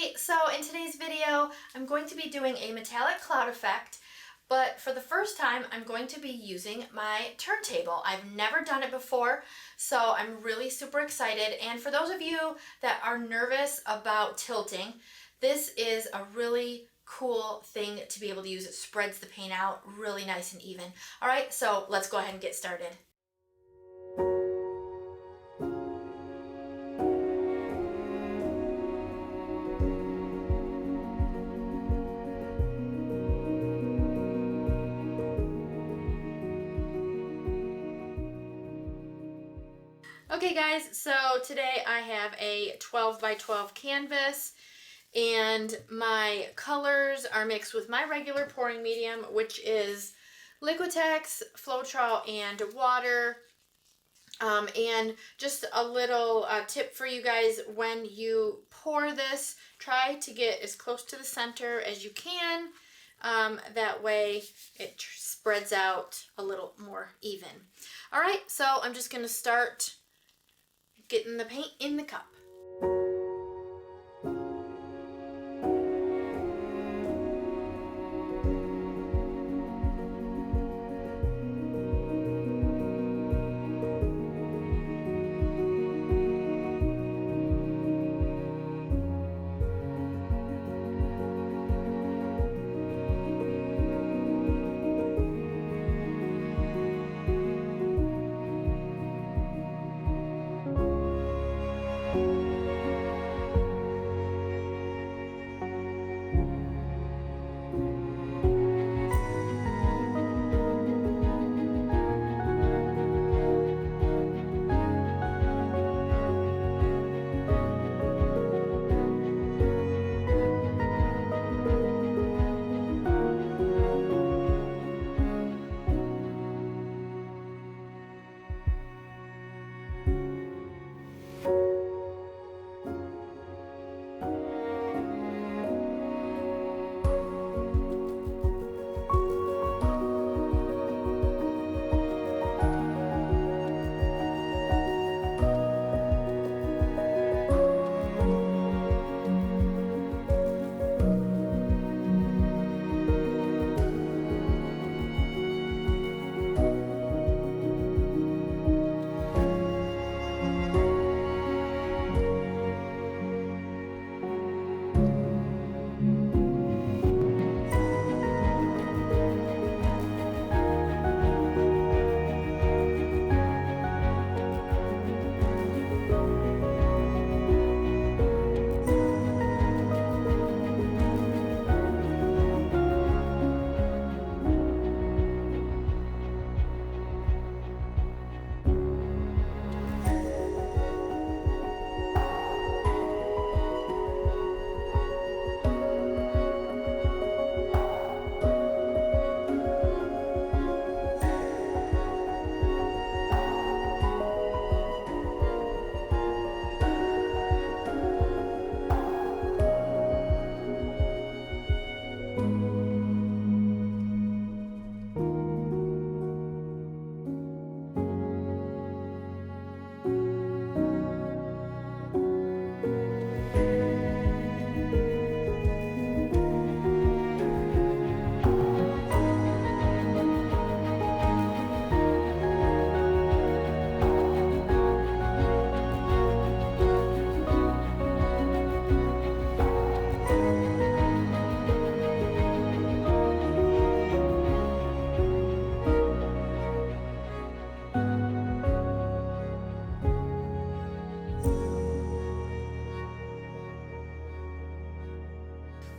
everybody! So in today's video, I'm going to be doing a metallic cloud effect, but for the first time, I'm going to be using my turntable. I've never done it before, so I'm really super excited. And for those of you that are nervous about tilting, this is a really cool thing to be able to use. It spreads the paint out really nice and even. All right, so let's go ahead and get started. Okay guys, so today I have a 12 by 12 canvas and my colors are mixed with my regular pouring medium, which is Liquitex, Floetrol, and water. And just a little tip for you guys: when you pour this, try to get as close to the center as you can. That way it spreads out a little more even. All right, so I'm just going to start getting the paint in the cup.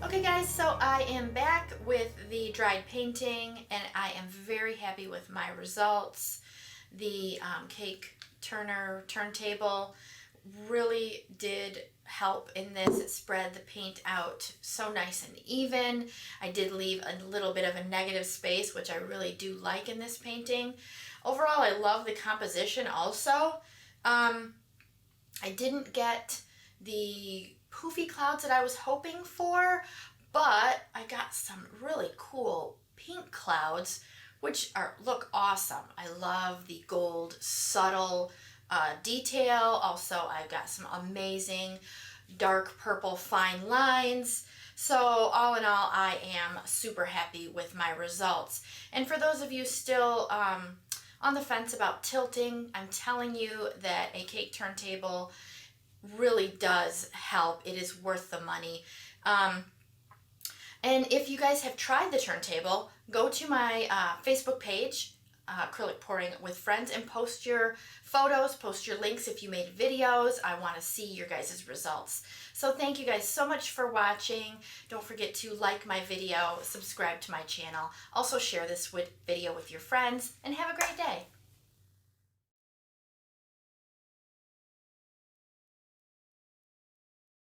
Okay guys, so I am back with the dried painting and I am very happy with my results. The cake turntable really did help in this. It spread the paint out so nice and even. I did leave a little bit of a negative space, which I really do like in this painting. Overall, I love the composition also. I didn't get the poofy clouds that I was hoping for, but I got some really cool pink clouds, which look awesome. I love the gold subtle detail. Also, I've got some amazing dark purple fine lines. So all in all, I am super happy with my results. And for those of you still on the fence about tilting, I'm telling you that a cake turntable really does help. It is worth the money. And if you guys have tried the turntable, go to my Facebook page, Acrylic Pouring with Friends, and post your photos, post your links if you made videos. I want to see your guys' results. So thank you guys so much for watching. Don't forget to like my video, subscribe to my channel. Also share this video with your friends, and have a great day.